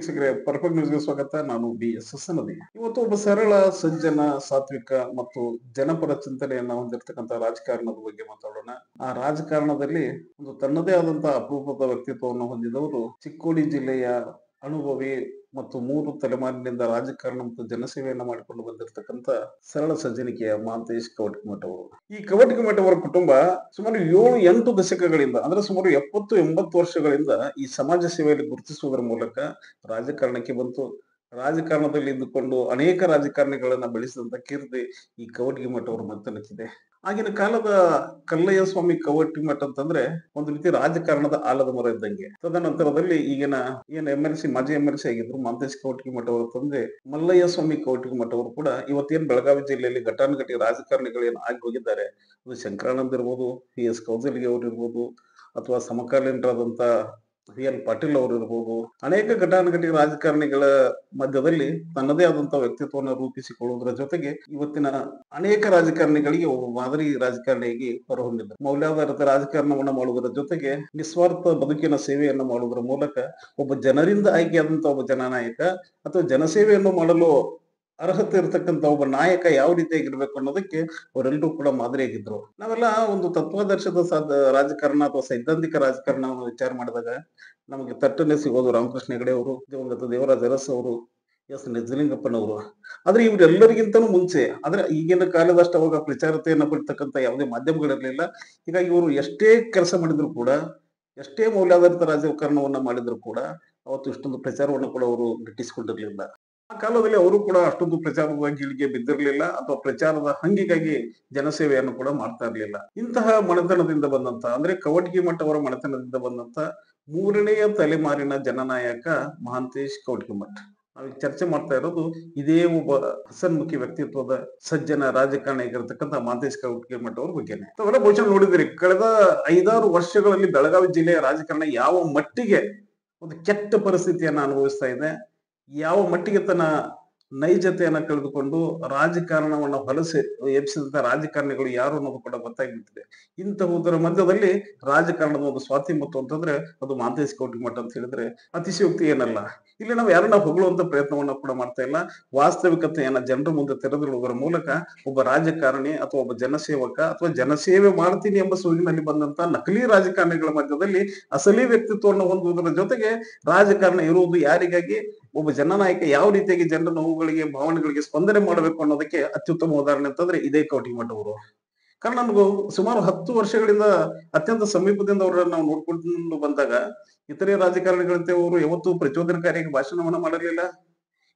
ವೀಕ್ಷಕರೇ, ಪರ್ಫೆಕ್ಟ್ ನ್ಯೂಸ್‌ಗೆ ಸ್ವಾಗತ. ನಾನು BSS ನದಿ. ಇವತ್ತು ಒಬ್ಬ ಸರಳ, ಸಜ್ಜನ, ಸಾತ್ವಿಕ ಮತ್ತು ಜನಪರ ಚಿಂತನೆಯನ್ನ ಹೊಂದಿರತಕ್ಕಂತ ರಾಜಕಾರಣದ ಬಗ್ಗೆ ಮಾತಾಡೋಣ. ಆ ರಾಜಕಾರಣದಲ್ಲಿ ಒಂದು ತನ್ನದೇ ಆದಂತಹ ಅಪರೂಪದ ವ್ಯಕ್ತಿತ್ವವನ್ನು ಹೊಂದಿದವರು ಚಿಕ್ಕೋಡಿ ಜಿಲ್ಲೆಯ ಅನುಭವಿ ಮತ್ತು 3 ತಲೆಮಾರಿನಿಂದ ರಾಜಕಾರಣ ಮತ್ತು ಜನಸೇವೆಯನ್ನ ಮಾಡಿಕೊಂಡು ಬಂದಿರತಕ್ಕಂತ ಸರಳ ಸಜ್ಜನಿಕೆಯ ಮಹಾಂತೇಶ್ ಕವಟಗಿಮಠ ಅವರು. ಈ ಕವಟಗಿಮಠ ಅವರ ಕುಟುಂಬ ಸುಮಾರು 7-8 ದಶಕಗಳಿಂದ ಅಂದ್ರೆ ಸುಮಾರು 70-80 ವರ್ಷಗಳಿಂದ ಈ ಸಮಾಜ ಸೇವೆಯಲ್ಲಿ ಗುರುತಿಸುವುದರ ಮೂಲಕ ರಾಜಕಾರಣಕ್ಕೆ ಬಂತು. ರಾಜಕಾರಣದಲ್ಲಿ ಇದ್ದುಕೊಂಡು ಅನೇಕ ರಾಜಕಾರಣಿಗಳನ್ನ ಬೆಳೆಸಿದಂತ ಕೀರ್ತಿ ಈ ಕವಟಗಿಮಠ ಅವರ ಮನೆತನಕ್ಕಿದೆ. ಆಗಿನ ಕಾಲದ ಕಲ್ಲಯ್ಯ ಸ್ವಾಮಿ ಕವಟಗಿಮಠ ಅಂತಂದ್ರೆ ಒಂದು ರೀತಿ ರಾಜಕಾರಣದ ಆಲದ ಮರ ಇದ್ದಂಗೆ. ತದನಂತರದಲ್ಲಿ ಈಗಿನ MLC ಮಾಜಿ MLC ಆಗಿದ್ರು ಮಹಾಂತೇಶ್ ಕವಟಗಿಮಠ ಅವರ ತಂದೆ ಮಲ್ಲಯ್ಯ ಸ್ವಾಮಿ ಕವಟಗಿಮಠ ಅವರು ಕೂಡ ಇವತ್ತೇನ್ ಬೆಳಗಾವಿ ಜಿಲ್ಲೆಯಲ್ಲಿ ಘಟಾನುಘಟಿ ರಾಜಕಾರಣಿಗಳೇನು ಆಗಿ ಹೋಗಿದ್ದಾರೆ. ಅದು ಶಂಕರಾನಂದ್ ಇರ್ಬೋದು, PS ಕೌಜಲ್ಗಿ ಅವರು ಇರ್ಬೋದು, ಅಥವಾ ಸಮಕಾಲೀನರಾದಂತ VL ಪಾಟೀಲ್ ಅವರು ಇರ್ಬೋದು, ಅನೇಕ ಘಟಾನುಘಟಿ ರಾಜಕಾರಣಿಗಳ ಮಧ್ಯದಲ್ಲಿ ತನ್ನದೇ ಆದಂತಹ ವ್ಯಕ್ತಿತ್ವವನ್ನು ರೂಪಿಸಿಕೊಳ್ಳುವುದರ ಜೊತೆಗೆ ಇವತ್ತಿನ ಅನೇಕ ರಾಜಕಾರಣಿಗಳಿಗೆ ಒಬ್ಬ ಮಾದರಿ ರಾಜಕಾರಣಿಯಾಗಿ ಹೊರಹೊಮ್ಮಿದ್ದಾರೆ. ಮೌಲ್ಯಾಧಾರಿತ ರಾಜಕಾರಣವನ್ನ ಮಾಡುವುದರ ಜೊತೆಗೆ ನಿಸ್ವಾರ್ಥ ಬದುಕಿನ ಸೇವೆಯನ್ನು ಮಾಡುವುದರ ಮೂಲಕ ಒಬ್ಬ ಜನರಿಂದ ಆಯ್ಕೆಯಾದಂತಹ ಒಬ್ಬ ಜನನಾಯಕ ಅಥವಾ ಜನಸೇವೆಯನ್ನು ಮಾಡಲು ಅರ್ಹತೆ ಇರತಕ್ಕಂತ ಒಬ್ಬ ನಾಯಕ ಯಾವ ರೀತಿಯಾಗಿರ್ಬೇಕು ಅನ್ನೋದಕ್ಕೆ ಅವರೆಲ್ಲರೂ ಕೂಡ ಮಾದರಿಯಾಗಿದ್ರು. ನಾವೆಲ್ಲ ಒಂದು ತತ್ವಾದರ್ಶದ ರಾಜಕಾರಣ ಅಥವಾ ಸೈದ್ಧಾಂತಿಕ ರಾಜಕಾರಣವನ್ನು ವಿಚಾರ ಮಾಡಿದಾಗ ನಮಗೆ ತಟ್ಟನೆ ಸಿಗೋದು ರಾಮಕೃಷ್ಣ ಹೆಗಡೆ ಅವರು, ದಿವಂಗತ ದೇವರಾಜ ಅರಸ್ ಅವರು, ಎಸ್ ನಿಜಲಿಂಗಪ್ಪನವರು. ಆದ್ರೆ ಇವರೆಲ್ಲರಿಗಿಂತನೂ ಮುಂಚೆ ಅಂದ್ರೆ ಈಗಿನ ಕಾಲದಷ್ಟು ಅವಾಗ ಪ್ರಚಾರತೆಯನ್ನ ಪಡ್ತಕ್ಕಂತ ಯಾವುದೇ ಮಾಧ್ಯಮಗಳಿರ್ಲಿಲ್ಲ. ಹೀಗಾಗಿ ಇವರು ಎಷ್ಟೇ ಕೆಲಸ ಮಾಡಿದ್ರು ಕೂಡ, ಎಷ್ಟೇ ಮೌಲ್ಯಾಧಾರಿತ ರಾಜಕಾರಣವನ್ನ ಮಾಡಿದ್ರು ಕೂಡ ಅವತ್ತು ಇಷ್ಟೊಂದು ಪ್ರಚಾರವನ್ನು ಕೂಡ ಅವರು ಗಿಟ್ಟಿಸಿಕೊಂಡಿರ್ಲಿಲ್ಲ. ಆ ಕಾಲದಲ್ಲಿ ಅವರು ಕೂಡ ಅಷ್ಟೊಂದು ಪ್ರಚಾರದ ಗೀಳಿಗೆ ಬಿದ್ದಿರಲಿಲ್ಲ ಅಥವಾ ಪ್ರಚಾರದ ಹಂಗಿಗಾಗಿ ಜನಸೇವೆಯನ್ನು ಕೂಡ ಮಾಡ್ತಾ ಇರ್ಲಿಲ್ಲ. ಇಂತಹ ಮನೆತನದಿಂದ ಬಂದಂತ ಅಂದ್ರೆ ಕವಟಗಿಮಠ ಅವರ ಮನೆತನದಿಂದ ಬಂದಂತ 3ನೇ ತಲೆಮಾರಿನ ಜನನಾಯಕ ಮಹಾಂತೇಶ್ ಕವಟಗಿಮಠ. ನಾವೀಗ ಚರ್ಚೆ ಮಾಡ್ತಾ ಇರೋದು ಇದೇ ಒಬ್ಬ ಹಸನ್ಮುಖಿ ವ್ಯಕ್ತಿತ್ವದ ಸಜ್ಜನ ರಾಜಕಾರಣಿ ಆಗಿರತಕ್ಕಂತ ಮಹಾಂತೇಶ್ ಕವಟಗಿಮಠ ಅವ್ರ ಬಗ್ಗೆನೆ. ತಾವೆಲ್ಲ ಬಹುಶಃ ನೋಡಿದಿರಿ, ಕಳೆದ 5-6 ವರ್ಷಗಳಲ್ಲಿ ಬೆಳಗಾವಿ ಜಿಲ್ಲೆಯ ರಾಜಕಾರಣ ಯಾವ ಮಟ್ಟಿಗೆ ಒಂದು ಕೆಟ್ಟ ಪರಿಸ್ಥಿತಿಯನ್ನ ಅನುಭವಿಸ್ತಾ ಇದೆ, ಯಾವ ಮಟ್ಟಿಗೆ ತನ್ನ ನೈಜತೆಯನ್ನ ಕಳೆದುಕೊಂಡು ರಾಜಕಾರಣವನ್ನ ಹೊಲಸೆ ಎಬ್ಸಿದಂತ ರಾಜಕಾರಣಿಗಳು ಯಾರು ಅನ್ನೋದು ಕೂಡ ಗೊತ್ತಾಗ್ಬಿಟ್ಟಿದೆ. ಇಂತಹುದರ ಮಧ್ಯದಲ್ಲಿ ರಾಜಕಾರಣದ ಒಂದು ಸ್ವಾತಂತ್ರ್ಯ ಅಂತಂದ್ರೆ ಅದು ಮಹಾಂತೇಶ್ ಕವಟಗಿಮಠ ಅಂತ ಹೇಳಿದ್ರೆ ಅತಿಶಯೋಕ್ತಿ ಏನಲ್ಲ. ಇಲ್ಲಿ ನಾವು ಯಾರನ್ನ ಹೊಗಳುವಂತ ಪ್ರಯತ್ನವನ್ನ ಕೂಡ ಮಾಡ್ತಾ ಇಲ್ಲ. ವಾಸ್ತವಿಕತೆಯನ್ನ ಜನರ ಮುಂದೆ ತೆರೆದಿಡುವುದರ ಮೂಲಕ ಒಬ್ಬ ರಾಜಕಾರಣಿ ಅಥವಾ ಒಬ್ಬ ಜನಸೇವಕ ಅಥವಾ ಜನಸೇವೆ ಮಾಡ್ತೀನಿ ಎಂಬ ಸೂಗಿನಲ್ಲಿ ಬಂದಂತ ನಕಲಿ ರಾಜಕಾರಣಿಗಳ ಮಧ್ಯದಲ್ಲಿ ಅಸಲಿ ವ್ಯಕ್ತಿತ್ವವನ್ನು ಹೊಂದುವುದರ ಜೊತೆಗೆ ರಾಜಕಾರಣ ಇರುವುದು ಯಾರಿಗಾಗಿ, ಒಬ್ಬ ಜನನಾಯಕ ಯಾವ ರೀತಿಯಾಗಿ ಜನರ ನೋವುಗಳಿಗೆ ಭಾವನೆಗಳಿಗೆ ಸ್ಪಂದನೆ ಮಾಡಬೇಕು ಅನ್ನೋದಕ್ಕೆ ಅತ್ಯುತ್ತಮ ಉದಾಹರಣೆ ಅಂತಂದ್ರೆ ಇದೇ ಕವಟಗಿಮಠ ಅವರು. ಕಾರಣ ನಮಗೂ ಸುಮಾರು 10 ವರ್ಷಗಳಿಂದ ಅತ್ಯಂತ ಸಮೀಪದಿಂದ ಅವರನ್ನ ನಾವು ನೋಡ್ಕೊಂಡು ಬಂದಾಗ ಇತರೆ ರಾಜಕಾರಣಿಗಳಂತೆ ಅವರು ಯಾವತ್ತೂ ಪ್ರಚೋದನಕಾರಿಯಾಗಿ ಭಾಷಣವನ್ನ ಮಾಡಿರ್ಲಿಲ್ಲ.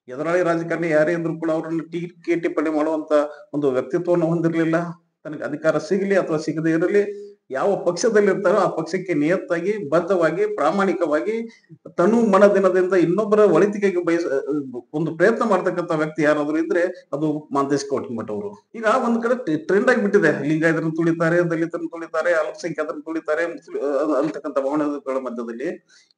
ಎದುರಾಳಿ ರಾಜಕಾರಣಿ ಯಾರೇ ಇದ್ರು ಕೂಡ ಅವರನ್ನು ಟೀಕೆ ಟಿಪ್ಪಣಿ ಮಾಡುವಂತ ಒಂದು ವ್ಯಕ್ತಿತ್ವವನ್ನು ಹೊಂದಿರ್ಲಿಲ್ಲ. ತನಗೆ ಅಧಿಕಾರ ಸಿಗಲಿ ಅಥವಾ ಸಿಗದೇ ಇರಲಿ, ಯಾವ ಪಕ್ಷದಲ್ಲಿ ಇರ್ತಾರೋ ಆ ಪಕ್ಷಕ್ಕೆ ನಿಯತ್ತಾಗಿ ಬದ್ಧವಾಗಿ ಪ್ರಾಮಾಣಿಕವಾಗಿ ತನು ಮನದಿನದಿಂದ ಇನ್ನೊಬ್ಬರ ಒಳಿತಿಗೆಗೆ ಒಂದು ಪ್ರಯತ್ನ ಮಾಡ್ತಕ್ಕಂಥ ವ್ಯಕ್ತಿ ಯಾರಾದ್ರೂ ಇದ್ರೆ ಅದು ಮಹಾಂತೇಶ್ ಕವಟಗಿಮಠ ಅವರು. ಈಗ ಒಂದ್ ಕಡೆ ಟ್ರೆಂಡ್ ಆಗಿಬಿಟ್ಟಿದೆ, ಲಿಂಗಾಯತರನ್ನು ತುಳಿತಾರೆ, ದಲಿತರನ್ನು ತುಳಿತಾರೆ, ಅಲ್ಪಸಂಖ್ಯಾತರನ್ನು ತುಳಿತಾರೆ ಅಂತಕ್ಕಂಥ ಭಾವನೆಗಳ ಮಧ್ಯದಲ್ಲಿ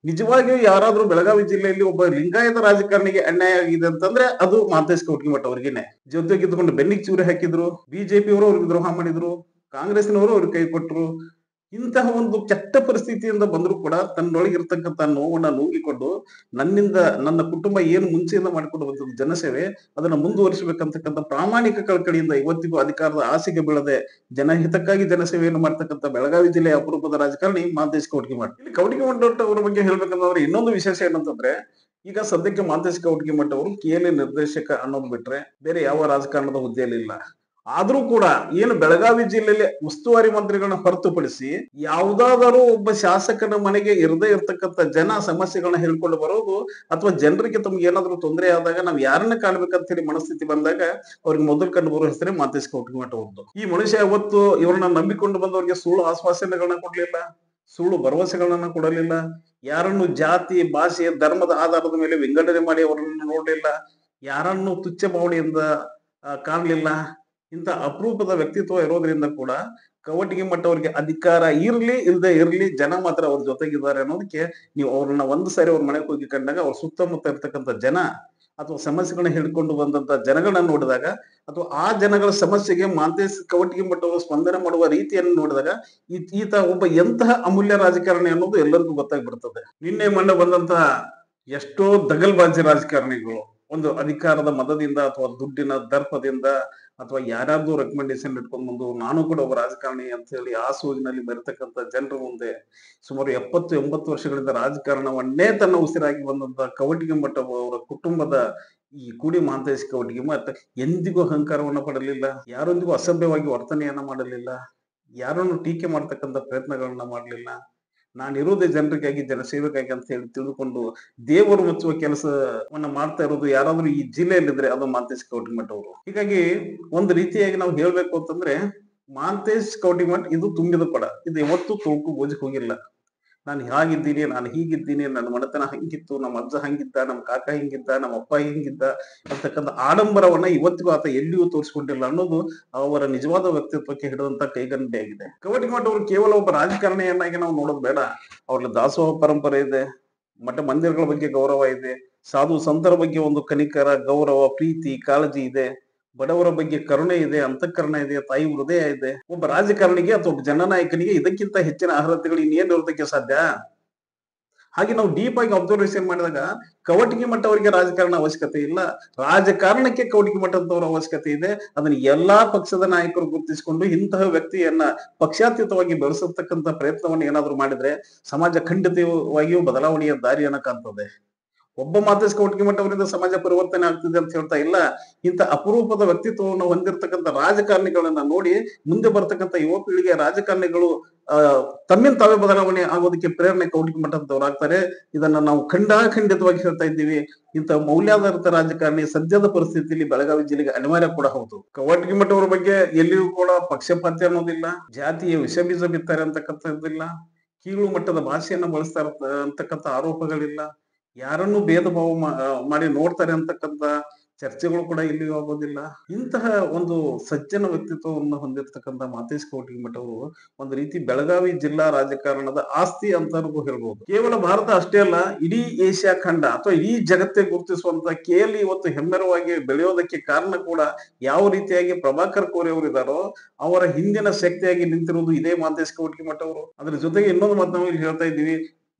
ನಿಜವಾಗಿಯೂ ಯಾರಾದ್ರೂ ಬೆಳಗಾವಿ ಜಿಲ್ಲೆಯಲ್ಲಿ ಒಬ್ಬ ಲಿಂಗಾಯತ ರಾಜಕಾರಣಿಗೆ ಅನ್ಯಾಯ ಆಗಿದೆ ಅಂತಂದ್ರೆ ಅದು ಮಹಾಂತೇಶ್ ಕವಟಗಿಮಠ ಅವ್ರಿಗೇನೆ. ಜೊತೆಗಿದ್ದುಕೊಂಡು ಬೆನ್ನಿಗೆ ಚೂರಿ ಹಾಕಿದ್ರು, BJP ಅವರು ಅವ್ರಿಗೆ ದ್ರೋಹ ಮಾಡಿದ್ರು, ಕಾಂಗ್ರೆಸ್ನವರು ಅವ್ರಿಗೆ ಕೈ ಕೊಟ್ಟರು. ಇಂತಹ ಒಂದು ಕೆಟ್ಟ ಪರಿಸ್ಥಿತಿಯಿಂದ ಬಂದ್ರು ಕೂಡ ತನ್ನೊಳಗಿರ್ತಕ್ಕಂಥ ನೋವನ್ನ ನುಂಗಿಕೊಂಡು ನನ್ನ ಕುಟುಂಬ ಏನು ಮುಂಚೆಯಿಂದ ಮಾಡಿಕೊಂಡು ಬಂದ ಜನಸೇವೆ ಅದನ್ನ ಮುಂದುವರಿಸಬೇಕಂತಕ್ಕಂಥ ಪ್ರಾಮಾಣಿಕ ಕಳಕಳಿಯಿಂದ ಇವತ್ತಿಗೂ ಅಧಿಕಾರದ ಆಸೆಗೆ ಬೀಳದೆ ಜನಹಿತಕ್ಕಾಗಿ ಜನಸೇವೆಯನ್ನು ಮಾಡ್ತಕ್ಕಂಥ ಬೆಳಗಾವಿ ಜಿಲ್ಲೆಯ ಅಪರೂಪದ ರಾಜಕಾರಣಿ ಮಹಾಂತೇಶ್ ಕವಟಗಿಮಠ. ಇಲ್ಲಿ ಕವಟಗಿಮಠ ಅವರ ಬಗ್ಗೆ ಹೇಳ್ಬೇಕಂದ್ರೆ ಇನ್ನೊಂದು ವಿಶೇಷ ಏನಂತಂದ್ರೆ, ಈಗ ಸದ್ಯಕ್ಕೆ ಮಹಾಂತೇಶ್ ಕವಟಗಿಮಠ ಅವರು KLA ನಿರ್ದೇಶಕ ಅನ್ನೋದು ಬಿಟ್ರೆ ಬೇರೆ ಯಾವ ರಾಜಕಾರಣದ ಹುದ್ದೆಯಲ್ಲಿ ಇಲ್ಲ. ಆದ್ರೂ ಕೂಡ ಏನು ಬೆಳಗಾವಿ ಜಿಲ್ಲೆಯಲ್ಲಿ ಉಸ್ತುವಾರಿ ಮಂತ್ರಿಗಳನ್ನ ಹೊರತುಪಡಿಸಿ ಯಾವ್ದಾದರೂ ಒಬ್ಬ ಶಾಸಕನ ಮನೆಗೆ ಇರದೇ ಇರ್ತಕ್ಕಂಥ ಜನ ಸಮಸ್ಯೆಗಳನ್ನ ಹೇಳ್ಕೊಂಡು ಬರೋದು ಅಥವಾ ಜನರಿಗೆ ತಮ್ಗೆ ಏನಾದ್ರು ತೊಂದರೆ ಆದಾಗ ನಾವ್ ಯಾರನ್ನ ಕಾಣ್ಬೇಕಂತ ಹೇಳಿ ಮನಸ್ಥಿತಿ ಬಂದಾಗ ಅವ್ರಿಗೆ ಮೊದಲು ಕಂಡು ಬರೋ ಹೆಸರೇ ಮಹಾಂತೇಶ್ ಕವಟಗಿಮಠ ಅವ್ರದ್ದು. ಈ ಮನುಷ್ಯ ಯಾವತ್ತು ಇವ್ರನ್ನ ನಂಬಿಕೊಂಡು ಬಂದವರಿಗೆ ಸುಳ್ಳು ಆಶ್ವಾಸನೆಗಳನ್ನ ಕೊಡ್ಲಿಲ್ಲ, ಸುಳ್ಳು ಭರವಸೆಗಳನ್ನ ಕೊಡಲಿಲ್ಲ, ಯಾರನ್ನು ಜಾತಿ ಭಾಷೆ ಧರ್ಮದ ಆಧಾರದ ಮೇಲೆ ವಿಂಗಡಣೆ ಮಾಡಿ ಅವರನ್ನು ನೋಡ್ಲಿಲ್ಲ, ಯಾರನ್ನು ತುಚ್ಛ ಭಾವನೆಯಿಂದ ಕಾಣಲಿಲ್ಲ. ಇಂಥ ಅಪರೂಪದ ವ್ಯಕ್ತಿತ್ವ ಇರೋದ್ರಿಂದ ಕೂಡ ಕವಟಗಿಮಠ ಅವರಿಗೆ ಅಧಿಕಾರ ಇರ್ಲಿ ಇಲ್ಲದೆ ಇರ್ಲಿ ಜನ ಮಾತ್ರ ಅವ್ರ ಜೊತೆಗಿದ್ದಾರೆ ಅನ್ನೋದಕ್ಕೆ ನೀವು ಅವ್ರನ್ನ ಒಂದು ಸಾರಿ ಅವ್ರ ಮನೆಗೆ ಹೋಗಿ ಕಂಡಾಗ ಅವ್ರ ಸುತ್ತಮುತ್ತ ಇರ್ತಕ್ಕಂಥ ಜನ ಅಥವಾ ಸಮಸ್ಯೆಗಳನ್ನ ಹಿಡ್ಕೊಂಡು ಬಂದಂತ ಜನಗಳನ್ನ ನೋಡಿದಾಗ ಅಥವಾ ಆ ಜನಗಳ ಸಮಸ್ಯೆಗೆ ಮಹಾಂತೇಶ್ ಕವಟಗಿಮಠ ಅವರು ಸ್ಪಂದನೆ ಮಾಡುವ ರೀತಿಯನ್ನು ನೋಡಿದಾಗ ಈತ ಒಬ್ಬ ಎಂತಹ ಅಮೂಲ್ಯ ರಾಜಕಾರಣಿ ಅನ್ನೋದು ಎಲ್ಲರಿಗೂ ಗೊತ್ತಾಗ್ಬಿಡ್ತದೆ. ನಿನ್ನೆ ಮೊನ್ನೆ ಬಂದಂತಹ ಎಷ್ಟೋ ದಗಲ್ಬಾಜಿ ರಾಜಕಾರಣಿಗಳು ಒಂದು ಅಧಿಕಾರದ ಮದದಿಂದ ಅಥವಾ ದುಡ್ಡಿನ ದರ್ಪದಿಂದ ಅಥವಾ ಯಾರ್ಯಾರ್ದು ರೆಕಮೆಂಡೇಶನ್ ಇಟ್ಕೊಂಡ್ ಬಂದು ನಾನು ಕೂಡ ಒಬ್ಬ ರಾಜಕಾರಣಿ ಅಂತ ಹೇಳಿ ಆ ಸೋಜಿನಲ್ಲಿ ಮೆರೆತಕ್ಕಂತ ಜನರ ಮುಂದೆ ಸುಮಾರು 70-80 ವರ್ಷಗಳಿಂದ ರಾಜಕಾರಣವನ್ನೇ ತನ್ನ ಉಸಿರಾಗಿ ಬಂದಂತ ಕವಟಿಗೆ ಮಠ ಅವರ ಕುಟುಂಬದ ಈ ಕೂಡಿ ಮಹಾಂತೇಶ್ ಕವಟಿಗೆ ಮಠ ಎಂದಿಗೂ ಅಹಂಕಾರವನ್ನ ಪಡಲಿಲ್ಲ, ಯಾರೊಂದಿಗೂ ಅಸಭ್ಯವಾಗಿ ವರ್ತನೆಯನ್ನ ಮಾಡಲಿಲ್ಲ, ಯಾರನ್ನು ಟೀಕೆ ಮಾಡ್ತಕ್ಕಂಥ ಪ್ರಯತ್ನಗಳನ್ನ ಮಾಡಲಿಲ್ಲ. ನಾನಿರೋದೇ ಜನರಿಗಾಗಿ ಜನಸೇವೆಗಾಗಿ ಅಂತ ಹೇಳಿ ತಿಳಿದುಕೊಂಡು ದೇವರು ಮುಚ್ಚುವ ಕೆಲಸವನ್ನ ಮಾಡ್ತಾ ಇರೋದು ಯಾರಾದ್ರೂ ಈ ಜಿಲ್ಲೆಯಲ್ಲಿದ್ರೆ ಅದು ಮಹಾಂತೇಶ್ ಕವಟಿಮಠ ಅವರು. ಹೀಗಾಗಿ ಒಂದು ರೀತಿಯಾಗಿ ನಾವು ಹೇಳ್ಬೇಕು ಅಂತಂದ್ರೆ ಮಹಾಂತೇಶ್ ಕವಟಿಮಠ ಇದು ತುಂಬಿದ ಕೊಡ, ಇದು ಯಾವತ್ತೂ ತೊಳ್ಕು ಗೋಜಕ್ ಹೋಗಿಲ್ಲ. ನಾನು ಹಾಗಿದ್ದೀನಿ, ನಾನು ಹೀಗಿದ್ದೀನಿ, ನನ್ನ ಮನೆತನ ಹಂಗಿತ್ತು, ನಮ್ಮ ಅಜ್ಜ ಹಂಗಿದ್ದ, ನಮ್ಮ ಕಾಕ ಹಿಂಗಿದ್ದ, ನಮ್ಮ ಅಪ್ಪ ಹಿಂಗಿದ್ದ ಅಂತಕ್ಕಂಥ ಆಡಂಬರವನ್ನ ಇವತ್ತಿಗೂ ಆತ ಎಲ್ಲಿಯೂ ತೋರಿಸ್ಕೊಂಡಿಲ್ಲ ಅನ್ನೋದು ಅವರ ನಿಜವಾದ ವ್ಯಕ್ತಿತ್ವಕ್ಕೆ ಹಿಡಿದಂತ ಕೈಗನ್ನಡಿ ಆಗಿದೆ. ಕವಟಿಮಠ ಅವರು ಕೇವಲ ಒಬ್ಬ ರಾಜಕಾರಣಿಯನ್ನಾಗಿ ನಾವು ನೋಡೋದು ಬೇಡ. ಅವ್ರಲ್ಲಿ ದಾಸೋಹ ಪರಂಪರೆ ಇದೆ, ಮಠ ಮಂದಿರಗಳ ಬಗ್ಗೆ ಗೌರವ ಇದೆ, ಸಾಧು ಸಂತರ ಬಗ್ಗೆ ಒಂದು ಕನಿಕರ, ಗೌರವ, ಪ್ರೀತಿ, ಕಾಳಜಿ ಇದೆ, ಬಡವರ ಬಗ್ಗೆ ಕರುಣೆ ಇದೆ, ಅಂತಃಕರಣ ಇದೆ, ತಾಯಿ ಹೃದಯ ಇದೆ. ಒಬ್ಬ ರಾಜಕಾರಣಿಗೆ ಅಥವಾ ಒಬ್ಬ ಜನನಾಯಕನಿಗೆ ಇದಕ್ಕಿಂತ ಹೆಚ್ಚಿನ ಅರ್ಹತೆಗಳು ಇನ್ನೇನು ಇರೋದಕ್ಕೆ ಸಾಧ್ಯ? ಹಾಗೆ ನಾವು ಡೀಪ್ ಆಗಿ ಅಬ್ಸರ್ವೇಷನ್ ಮಾಡಿದಾಗ ಕವಟಿಗೆ ಮಠ ಅವರಿಗೆ ರಾಜಕಾರಣ ಅವಶ್ಯಕತೆ ಇಲ್ಲ, ರಾಜಕಾರಣಕ್ಕೆ ಕವಟಿಗೆ ಮಠದವರ ಅವಶ್ಯಕತೆ ಇದೆ. ಅದನ್ನ ಎಲ್ಲಾ ಪಕ್ಷದ ನಾಯಕರು ಗುರುತಿಸಿಕೊಂಡು ಇಂತಹ ವ್ಯಕ್ತಿಯನ್ನ ಪಕ್ಷಾತೀತವಾಗಿ ಬೆಳೆಸತಕ್ಕಂತ ಪ್ರಯತ್ನವನ್ನು ಏನಾದ್ರು ಮಾಡಿದ್ರೆ ಸಮಾಜ ಖಂಡಿತವಾಗಿಯೂ ಬದಲಾವಣೆಯ ದಾರಿಯನ್ನ ಕಾಣ್ತದೆ. ಒಬ್ಬ ಮಹಾಂತೇಶ್ ಕವಟಿಮಠ ಅವರಿಂದ ಸಮಾಜ ಪರಿವರ್ತನೆ ಆಗ್ತಿದೆ ಅಂತ ಹೇಳ್ತಾ ಇಲ್ಲ. ಇಂಥ ಅಪರೂಪದ ವ್ಯಕ್ತಿತ್ವವನ್ನು ಹೊಂದಿರತಕ್ಕಂಥ ರಾಜಕಾರಣಿಗಳನ್ನ ನೋಡಿ ಮುಂದೆ ಬರ್ತಕ್ಕಂಥ ಯುವ ಪೀಳಿಗೆಯ ರಾಜಕಾರಣಿಗಳು ತಮ್ಮಿಂದ ತಾವೇ ಬದಲಾವಣೆ ಆಗೋದಕ್ಕೆ ಪ್ರೇರಣೆ ಕವಟಿಮಠದವ್ರು ಆಗ್ತಾರೆ. ಇದನ್ನ ನಾವು ಖಂಡಿತವಾಗಿ ಹೇಳ್ತಾ ಇದ್ದೀವಿ. ಇಂಥ ಮೌಲ್ಯಾಧಾರಿತ ರಾಜಕಾರಣಿ ಸದ್ಯದ ಪರಿಸ್ಥಿತಿಯಲ್ಲಿ ಬೆಳಗಾವಿ ಜಿಲ್ಲೆಗೆ ಅನಿವಾರ್ಯ ಕೂಡ ಹೌದು. ಕವಟಿಮಠ ಅವರ ಬಗ್ಗೆ ಎಲ್ಲಿಯೂ ಕೂಡ ಪಕ್ಷಪಾತ ಅನ್ನೋದಿಲ್ಲ, ಜಾತಿಯ ವಿಷ ಬೀಜ ಬಿತ್ತಾರೆ ಅಂತಕ್ಕಂಥದ್ದಿಲ್ಲ, ಕೀಳು ಮಟ್ಟದ ಭಾಷೆಯನ್ನ ಬಳಸ್ತಾ ಅಂತಕ್ಕಂಥ ಆರೋಪಗಳಿಲ್ಲ, ಯಾರನ್ನು ಭೇದ ಭಾವ ಮಾಡಿ ನೋಡ್ತಾರೆ ಅಂತಕ್ಕಂಥ ಚರ್ಚೆಗಳು ಕೂಡ ಇಲ್ಲಿಯೂ ಆಗೋದಿಲ್ಲ. ಇಂತಹ ಒಂದು ಸಜ್ಜನ ವ್ಯಕ್ತಿತ್ವವನ್ನು ಹೊಂದಿರತಕ್ಕಂಥ ಮಹಾಂತೇಶ್ ಕವಟಿಮಠ ಅವರು ಒಂದು ರೀತಿ ಬೆಳಗಾವಿ ಜಿಲ್ಲಾ ರಾಜಕಾರಣದ ಆಸ್ತಿ ಅಂತಾನೂ ಹೇಳ್ಬೋದು. ಕೇವಲ ಭಾರತ ಅಷ್ಟೇ ಅಲ್ಲ, ಇಡೀ ಏಷ್ಯಾ ಖಂಡ ಅಥವಾ ಇಡೀ ಜಗತ್ತೇ ಗುರುತಿಸುವಂತ ಕೇಲಿ ಇವತ್ತು ಹೆಮ್ಮೆರವಾಗಿ ಬೆಳೆಯೋದಕ್ಕೆ ಕಾರಣ ಕೂಡ ಯಾವ ರೀತಿಯಾಗಿ ಪ್ರಭಾಕರ್ ಕೋರೆ ಅವರು ಇದ್ದಾರೋ ಅವರ ಹಿಂದಿನ ಶಕ್ತಿಯಾಗಿ ನಿಂತಿರುವುದು ಇದೇ ಮಹಾಂತೇಶ್ ಕವಟಿಮಠ ಅವರು. ಅದ್ರ ಜೊತೆಗೆ ಇನ್ನೊಂದು ಮಾತು ನಾವು ಇಲ್ಲಿ ಹೇಳ್ತಾ ಇದ್ದೀವಿ,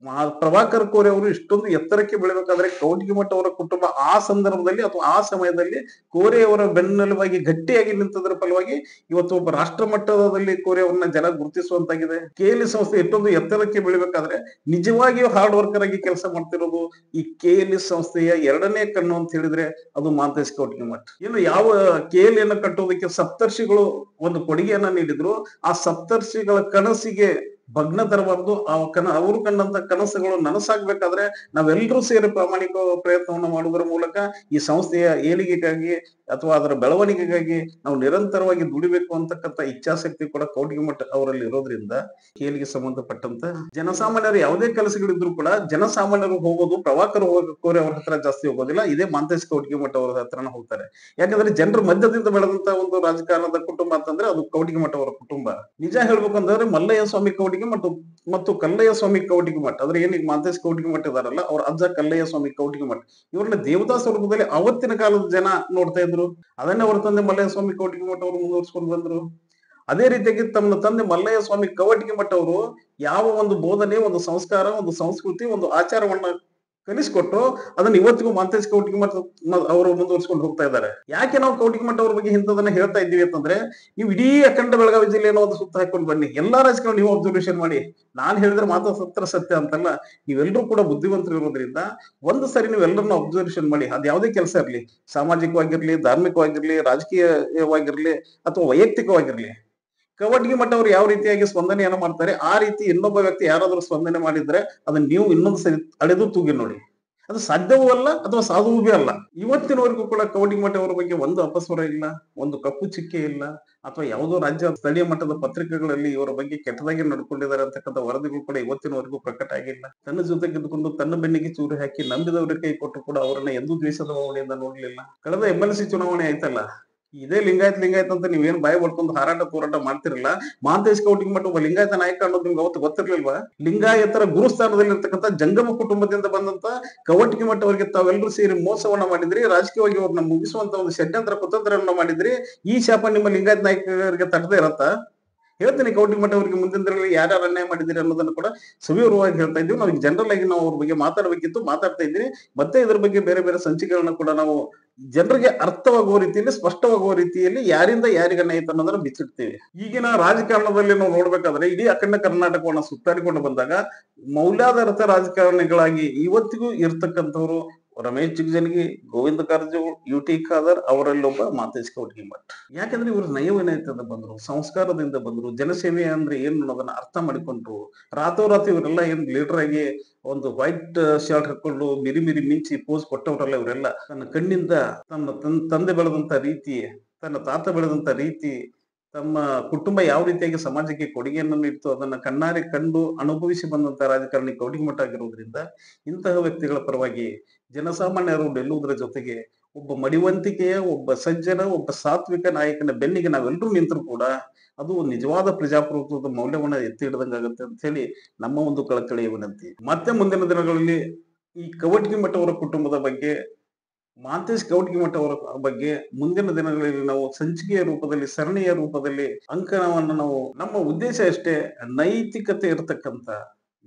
ಪ್ರಭಾಕರ್ ಕೋರೆ ಅವರು ಇಷ್ಟೊಂದು ಎತ್ತರಕ್ಕೆ ಬೆಳಿಬೇಕಾದ್ರೆ ಕವಟಿಮಠ ಅವರ ಕುಟುಂಬ ಆ ಸಂದರ್ಭದಲ್ಲಿ ಅಥವಾ ಆ ಸಮಯದಲ್ಲಿ ಕೋರೆ ಅವರ ಬೆನ್ನೆಲುಬಾಗಿ ಗಟ್ಟಿಯಾಗಿ ನಿಂತದ್ರ ಫಲವಾಗಿ ಇವತ್ತು ಒಬ್ಬ ರಾಷ್ಟ್ರ ಮಟ್ಟದಲ್ಲಿ ಕೋರೆ ಅವ್ರನ್ನ ಜನ ಗುರುತಿಸುವಂತಾಗಿದೆ. ಕೆಎಲ್ಇ ಸಂಸ್ಥೆ ಇಷ್ಟೊಂದು ಎತ್ತರಕ್ಕೆ ಬೆಳಿಬೇಕಾದ್ರೆ ನಿಜವಾಗಿಯೂ ಹಾರ್ಡ್ ವರ್ಕರ್ ಆಗಿ ಕೆಲಸ ಮಾಡ್ತಿರೋದು ಈ ಕೆಎಲ್ಇ ಸಂಸ್ಥೆಯ ಎರಡನೇ ಕಣ್ಣು ಅಂತ ಹೇಳಿದ್ರೆ ಅದು ಮಹಾಂತೇಶ್ ಕವಟಿಮಠ. ಇನ್ನು ಯಾವ ಕೆಎಲ್ಇ ಅನ್ನು ಕಟ್ಟೋದಕ್ಕೆ ಸಪ್ತರ್ಷಿಗಳು ಒಂದು ಕೊಡುಗೆಯನ್ನ ನೀಡಿದ್ರು, ಆ ಸಪ್ತರ್ಷಿಗಳ ಕನಸಿಗೆ ಭಗ್ನ ತರಬಾರ್ದು. ಅವರು ಕಂಡಂತ ಕನಸುಗಳು ನನಸಾಗ್ಬೇಕಾದ್ರೆ ನಾವೆಲ್ಲರೂ ಸೇರಿ ಪ್ರಾಮಾಣಿಕ ಪ್ರಯತ್ನವನ್ನು ಮಾಡುವುದರ ಮೂಲಕ ಈ ಸಂಸ್ಥೆಯ ಏಳಿಗೆಗಾಗಿ ಅಥವಾ ಅದರ ಬೆಳವಣಿಗೆಗಾಗಿ ನಾವು ನಿರಂತರವಾಗಿ ದುಡಿಬೇಕು ಅಂತಕ್ಕಂಥ ಇಚ್ಛಾಶಕ್ತಿ ಕೂಡ ಕವಟಿಮಠ ಅವರಲ್ಲಿ ಇರೋದ್ರಿಂದ ಕೇಳಿಗೆ ಸಂಬಂಧಪಟ್ಟಂತ ಜನಸಾಮಾನ್ಯರು ಯಾವುದೇ ಕೆಲಸಗಳಿದ್ರು ಕೂಡ ಜನಸಾಮಾನ್ಯರು ಹೋಗೋದು ಪ್ರಭಾಕರ್ ಕೋರೆ ಅವ್ರ ಹತ್ರ ಜಾಸ್ತಿ ಹೋಗೋದಿಲ್ಲ, ಇದೇ ಮಹಾಂತೇಶ್ ಕವಟಿಮಠ ಅವರ ಹತ್ರನ ಹೋಗ್ತಾರೆ. ಯಾಕಂದ್ರೆ ಜನರ ಮಧ್ಯದಿಂದ ಬೆಳೆದಂತ ಒಂದು ರಾಜಕಾರಣದ ಕುಟುಂಬ ಅಂತಂದ್ರೆ ಅದು ಕವಟಿಮಠ ಅವರ ಕುಟುಂಬ. ನಿಜ ಹೇಳ್ಬೇಕಂದ್ರೆ ಮಲ್ಲಯ್ಯ ಸ್ವಾಮಿ ಕವಟಿಮಠ ಮತ್ತು ಕಲ್ಲಯ್ಯ ಸ್ವಾಮಿ ಕವಟಿಮಠ ಅಂದ್ರೆ ಏನೀಗ ಮಹಾಂತೇಶ್ ಕವಟಿಮಠ ಇದಾರಲ್ಲ, ಅವ್ರ ಅಜ್ಜ ಕಲ್ಲಯ್ಯ ಸ್ವಾಮಿ ಕವಟಿಮಠ ಇವ್ರನ್ನ ದೇವತಾ ಸ್ವರೂಪದಲ್ಲಿ ಅವತ್ತಿನ ಕಾಲದ ಜನ ನೋಡ್ತಾ ಇದ್ರು. ಅದನ್ನೇ ಅವ್ರ ತಂದೆ ಮಲ್ಲಯ್ಯ ಸ್ವಾಮಿ ಕವಟಿಮಠ ಅವರು ಮುಂದುವರ್ಸ್ಕೊಂಡು ಬಂದ್ರು. ಅದೇ ರೀತಿಯಾಗಿ ತಮ್ಮ ತಂದೆ ಮಲ್ಲಯ್ಯ ಸ್ವಾಮಿ ಕವಟಿಮಠ ಅವರು ಯಾವ ಒಂದು ಬೋಧನೆ, ಒಂದು ಸಂಸ್ಕಾರ, ಒಂದು ಸಂಸ್ಕೃತಿ, ಒಂದು ಆಚಾರವನ್ನ ಕಲಿಸ್ಕೊಟ್ಟು ಅದನ್ನ ಇವತ್ತಿಗೂ ಮಹಾಂತೇಶ್ ಕವಟಿಮಠ ಅವರು ಮುಂದುವರ್ಸ್ಕೊಂಡು ಹೋಗ್ತಾ ಇದ್ದಾರೆ. ಯಾಕೆ ನಾವು ಕವಟಿಮಠ ಅವ್ರ ಬಗ್ಗೆ ಇಂಥದನ್ನ ಹೇಳ್ತಾ ಇದ್ದೀವಿ ಅಂತಂದ್ರೆ, ನೀವು ಇಡೀ ಅಖಂಡ ಬೆಳಗಾವಿ ಜಿಲ್ಲೆಯನ್ನು ಒಂದು ಸುತ್ತ ಹಾಕೊಂಡು ಬನ್ನಿ, ಎಲ್ಲಾ ರಾಜಕಾರಣ ನೀವು ಅಬ್ಸರ್ವೇಷನ್ ಮಾಡಿ. ನಾನ್ ಹೇಳಿದ್ರೆ ಮಾತ್ರ ಸತ್ಯ ಅಂತಲ್ಲ, ನೀವೆಲ್ಲರೂ ಕೂಡ ಬುದ್ಧಿವಂತರು ಇರೋದ್ರಿಂದ ಒಂದು ಸರಿ ನೀವೆಲ್ಲರನ್ನ ಅಬ್ಸರ್ವೇಷನ್ ಮಾಡಿ. ಅದ್ ಯಾವುದೇ ಕೆಲಸ ಇರ್ಲಿ, ಸಾಮಾಜಿಕವಾಗಿರ್ಲಿ, ಧಾರ್ಮಿಕವಾಗಿರ್ಲಿ, ರಾಜಕೀಯವಾಗಿರ್ಲಿ ಅಥವಾ ವೈಯಕ್ತಿಕವಾಗಿರ್ಲಿ, ಕವಟಿಮಠ ಅವರು ಯಾವ ರೀತಿಯಾಗಿ ಸ್ಪಂದನೆಯನ್ನ ಮಾಡ್ತಾರೆ ಆ ರೀತಿ ಇನ್ನೊಬ್ಬ ವ್ಯಕ್ತಿ ಯಾರಾದ್ರೂ ಸ್ಪಂದನೆ ಮಾಡಿದ್ರೆ ಅದನ್ನ ನೀವು ಇನ್ನೊಂದು ಸರಿ ಅಳೆದು ತೂಗಿ ನೋಡಿ. ಅದು ಸಾಧ್ಯವೂ ಅಲ್ಲ ಅಥವಾ ಸಾಧುವೂ ಅಲ್ಲ. ಇವತ್ತಿನವರೆಗೂ ಕೂಡ ಕವಟಿಮಠ ಅವರ ಬಗ್ಗೆ ಒಂದು ಅಪಸ್ವರ ಇಲ್ಲ, ಒಂದು ಕಪ್ಪು ಚಿಕ್ಕೆ ಇಲ್ಲ, ಅಥವಾ ಯಾವುದೋ ರಾಜ್ಯ ಸ್ಥಳೀಯ ಮಟ್ಟದ ಪತ್ರಿಕೆಗಳಲ್ಲಿ ಇವರ ಬಗ್ಗೆ ಕೆಟ್ಟದಾಗಿ ನಡ್ಕೊಂಡಿದ್ದಾರೆ ಅಂತಕ್ಕಂಥ ವರದಿಗಳು ಕೂಡ ಇವತ್ತಿನವರೆಗೂ ಪ್ರಕಟ ಆಗಿಲ್ಲ. ತನ್ನ ಜೊತೆಗಿದ್ದುಕೊಂಡು ತನ್ನ ಬೆನ್ನಿಗೆ ಚೂರು ಹಾಕಿ ನಂಬಿದವರಿಗೆ ಕೈ ಕೊಟ್ಟು ಕೂಡ ಅವರನ್ನ ಎಂದೂ ದ್ವೇಷದ ಭಾವನೆಯಿಂದ ನೋಡ್ಲಿಲ್ಲ. ಕಳೆದ MLC ಚುನಾವಣೆ ಆಯ್ತಲ್ಲ, ಇದೇ ಲಿಂಗಾಯತ್ ಅಂತ ನೀವೇನ್ ಬಾಯಿ ಬರ್ಕೊಂಡು ಹಾರಾಟ ಹೋರಾಟ ಮಾಡ್ತಿರಲ್ಲ, ಮಹಾಂತೇಶ್ ಕವಟಿಮಠ ಒಬ್ಬ ಲಿಂಗಾಯತ ನಾಯಕ ಅನ್ನೋದು ನಿಮ್ಗೆ ಅವತ್ತು ಗೊತ್ತಿರ್ಲಿಲ್ವಾ? ಲಿಂಗಾಯತರ ಗುರುಸ್ಥಾನದಲ್ಲಿ ಇರ್ತಕ್ಕಂಥ ಜಂಗಮ ಕುಟುಂಬದಿಂದ ಬಂದಂತ ಕವಟಿಮಠ ಅವರಿಗೆ ತಾವೆಲ್ಲರೂ ಸೇರಿ ಮೋಸವನ್ನ ಮಾಡಿದ್ರಿ, ರಾಜಕೀಯವಾಗಿ ಅವ್ರನ್ನ ಮುಗಿಸುವಂತ ಒಂದು ಷಡ್ಯಂತ್ರ ಕುತಂತ್ರವನ್ನ ಮಾಡಿದ್ರಿ. ಈ ಶಾಪ ನಿಮ್ಮ ಲಿಂಗಾಯತ್ ನಾಯಕರಿಗೆ ತಟ್ಟದೇ ಇರತ್ತ? ಹೇಳ್ತೀನಿ ಕೌಟಿಮಠ ಅವರಿಗೆ ಮುಂದಿನ ದಿನಗಳಲ್ಲಿ ಯಾರ್ಯಾರು ಅನ್ಯಾಯ ಮಾಡಿದ್ದೀರಿ ಅನ್ನೋದನ್ನು ಕೂಡ ಸವಿವರವಾಗಿ ಹೇಳ್ತಾ ಇದ್ದೀವಿ. ನಾವು ಜನರಲ್ ಆಗಿ ನಾವು ಅವ್ರ ಬಗ್ಗೆ ಮಾತಾಡಬೇಕಿತ್ತು, ಮಾತಾಡ್ತಾ ಇದ್ದೀನಿ. ಮತ್ತೆ ಇದ್ರ ಬಗ್ಗೆ ಬೇರೆ ಬೇರೆ ಸಂಚಿಕೆಗಳನ್ನ ಕೂಡ ನಾವು ಜನರಿಗೆ ಅರ್ಥವಾಗುವ ರೀತಿಯಲ್ಲಿ, ಸ್ಪಷ್ಟವಾಗುವ ರೀತಿಯಲ್ಲಿ ಯಾರಿಂದ ಯಾರಿಗೆ ಅನ್ಯಾಯ ಐತೆ ಅನ್ನೋದನ್ನ ಬಿಚ್ಚಿಡ್ತೀವಿ. ಈಗಿನ ರಾಜಕಾರಣದಲ್ಲಿ ನಾವು ನೋಡ್ಬೇಕಾದ್ರೆ ಇಡೀ ಅಖಂಡ ಕರ್ನಾಟಕವನ್ನ ಸುತ್ತಾಡಿಕೊಂಡು ಬಂದಾಗ ಮೌಲ್ಯಾಧಾರಿತ ರಾಜಕಾರಣಿಗಳಾಗಿ ಇವತ್ತಿಗೂ ಇರ್ತಕ್ಕಂಥವ್ರು ರಮೇಶ್ ಜಿಗಜಿಣಗಿ, ಗೋವಿಂದ ಕಾರಜೋಳ, ಯುಟಿ ಖಾದರ್, ಅವರಲ್ಲಿ ಒಬ್ಬ ಮಾತೇಶ್ ಕವಟಗಿಮಠ್. ಯಾಕಂದ್ರೆ ಇವರು ನಯವಿನಯತೆಯಿಂದ ಬಂದ್ರು, ಸಂಸ್ಕಾರದಿಂದ ಬಂದ್ರು, ಜನಸೇವೆ ಅಂದ್ರೆ ಏನು ಅನ್ನೋದನ್ನ ಅರ್ಥ ಮಾಡಿಕೊಂಡ್ರು. ರಾತೋರಾತಿ ಇವರೆಲ್ಲ ಏನ್ ಲೀಡರ್ ಆಗಿ ಒಂದು ವೈಟ್ ಶರ್ಟ್ ಹಾಕೊಂಡು ಮಿರಿ ಮಿರಿ ಮಿಂಚಿ ಪೋಸ್ ಕೊಟ್ಟವರಲ್ಲ ಇವರೆಲ್ಲ. ತನ್ನ ಕಣ್ಣಿಂದ ತನ್ನ ತಂದೆ ಬೆಳೆದಂತ ರೀತಿ, ತನ್ನ ತಾತ ಬೆಳೆದಂತ ರೀತಿ, ತಮ್ಮ ಕುಟುಂಬ ಯಾವ ರೀತಿಯಾಗಿ ಸಮಾಜಕ್ಕೆ ಕೊಡುಗೆಯನ್ನು ನೀಡ್ತು ಅದನ್ನ ಕಣ್ಣಾರೆ ಕಂಡು ಅನುಭವಿಸಿ ಬಂದಂತ ರಾಜಕಾರಣಿ ಕವಟಗಿಮಠ ಆಗಿರೋದ್ರಿಂದ ಇಂತಹ ವ್ಯಕ್ತಿಗಳ ಪರವಾಗಿ ಜನಸಾಮಾನ್ಯರು ನಿಲ್ಲುವುದರ ಜೊತೆಗೆ ಒಬ್ಬ ಮಡಿವಂತಿಕೆಯ, ಒಬ್ಬ ಸಜ್ಜನ, ಒಬ್ಬ ಸಾತ್ವಿಕ ನಾಯಕನ ಬೆನ್ನಿಗೆ ನಾವೆಲ್ಲರೂ ನಿಂತರೂ ಕೂಡ ಅದು ನಿಜವಾದ ಪ್ರಜಾಪ್ರಭುತ್ವದ ಮೌಲ್ಯವನ್ನ ಎತ್ತಿ ಹಿಡ್ದಂಗಾಗತ್ತೆ ಅಂತ ಹೇಳಿ ನಮ್ಮ ಒಂದು ಕಳಕಳಿಯ ವಿನಂತಿ. ಮತ್ತೆ ಮುಂದಿನ ದಿನಗಳಲ್ಲಿ ಈ ಕವಟಗಿಮಠ ಅವರ ಕುಟುಂಬದ ಬಗ್ಗೆ, ಮಾಂತೇಶ್ ಕವಟಗಿಮಠ ಅವರ ಬಗ್ಗೆ ಮುಂದಿನ ದಿನಗಳಲ್ಲಿ ನಾವು ಸಂಚಿಕೆಯ ರೂಪದಲ್ಲಿ, ಸರಣಿಯ ರೂಪದಲ್ಲಿ ಅಂಕಣವನ್ನು ನಾವು, ನಮ್ಮ ಉದ್ದೇಶ ಅಷ್ಟೇ ನೈತಿಕತೆ ಇರತಕ್ಕಂತ,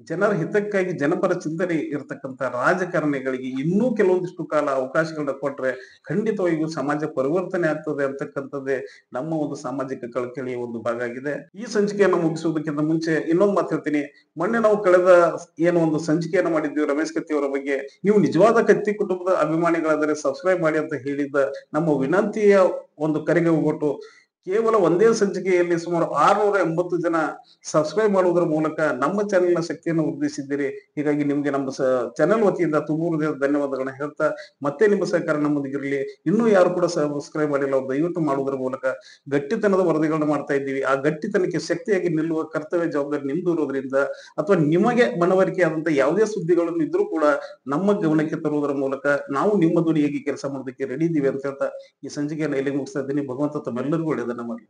ಜನರ ಹಿತಕ್ಕಾಗಿ ಜನಪರ ಚಿಂತನೆ ಇರತಕ್ಕಂತ ರಾಜಕಾರಣಿಗಳಿಗೆ ಇನ್ನೂ ಕೆಲವೊಂದಿಷ್ಟು ಕಾಲ ಅವಕಾಶಗಳನ್ನ ಕೊಟ್ರೆ ಖಂಡಿತವಾಗಿಯೂ ಸಮಾಜ ಪರಿವರ್ತನೆ ಆಗ್ತದೆ ಅಂತಕ್ಕಂಥದ್ದೇ ನಮ್ಮ ಒಂದು ಸಾಮಾಜಿಕ ಕಳಕಳಿಯ ಒಂದು ಭಾಗ ಆಗಿದೆ. ಈ ಸಂಚಿಕೆಯನ್ನು ಮುಗಿಸುವುದಕ್ಕಿಂತ ಮುಂಚೆ ಇನ್ನೊಂದು ಮಾತು ಹೇಳ್ತೀನಿ. ಮೊನ್ನೆ ನಾವು ಕಳೆದ ಏನು ಒಂದು ಸಂಚಿಕೆಯನ್ನು ಮಾಡಿದ್ವಿ ರಮೇಶ್ ಕತ್ತಿ ಅವರ ಬಗ್ಗೆ, ನೀವು ನಿಜವಾದ ಕತ್ತಿ ಕುಟುಂಬದ ಅಭಿಮಾನಿಗಳಾದರೆ ಸಬ್ಸ್ಕ್ರೈಬ್ ಮಾಡಿ ಅಂತ ಹೇಳಿದ್ದ ನಮ್ಮ ವಿನಂತಿಯ ಒಂದು ಕರೆಗೆ ಹೋಗ್ಬಿಟ್ಟು ಕೇವಲ ಒಂದೇ ಸಂಚಿಕೆಯಲ್ಲಿ ಸುಮಾರು 680 ಜನ ಸಬ್ಸ್ಕ್ರೈಬ್ ಮಾಡುವುದರ ಮೂಲಕ ನಮ್ಮ ಚಾನೆಲ್ನ ಶಕ್ತಿಯನ್ನು ವೃದ್ಧಿಸಿದ್ದೀರಿ. ಹೀಗಾಗಿ ನಿಮ್ಗೆ ನಮ್ಮ ಚಾನೆಲ್ ವತಿಯಿಂದ ತುಂಬ ಧನ್ಯವಾದಗಳನ್ನ ಹೇಳ್ತಾ, ಮತ್ತೆ ನಿಮ್ಮ ಸಹಕಾರ ನಮ್ಮೊಂದಿಗಿರಲಿ. ಇನ್ನೂ ಯಾರು ಕೂಡ ಸಬ್ಸ್ಕ್ರೈಬ್ ಮಾಡಿಲ್ಲ ಅವ್ರು ದಯವಿಟ್ಟು ಮಾಡುವುದರ ಮೂಲಕ ಗಟ್ಟಿತನದ ವರದಿಗಳನ್ನ ಮಾಡ್ತಾ ಇದ್ದೀವಿ. ಆ ಗಟ್ಟಿತನಕ್ಕೆ ಶಕ್ತಿಯಾಗಿ ನಿಲ್ಲುವ ಕರ್ತವ್ಯ ಜವಾಬ್ದಾರಿ ನಿಮ್ದು ಇರೋದ್ರಿಂದ, ಅಥವಾ ನಿಮಗೆ ಮನವರಿಕೆ ಆದಂತ ಯಾವುದೇ ಸುದ್ದಿಗಳನ್ನು ಇದ್ರೂ ಕೂಡ ನಮ್ಮ ಗಮನಕ್ಕೆ ತರುವುದರ ಮೂಲಕ ನಾವು ನಿಮ್ಮ ಧ್ವನಿಯಾಗಿ ಕೆಲಸ ಮಾಡೋದಕ್ಕೆ ರೆಡಿ ಇದ್ದೀವಿ ಅಂತ ಹೇಳ್ತಾ ಈ ಸಂಚಿಕೆಯನ್ನು ಎಲ್ಲಿ ಮುಗಿಸ್ತಾ ಇದ್ದೀನಿ. ಭಗವಂತ ತಮ್ಮೆಲ್ಲರಿಗೂ ಒಳ್ಳೆಯದನ್ನ ಮಾಡಲಿ.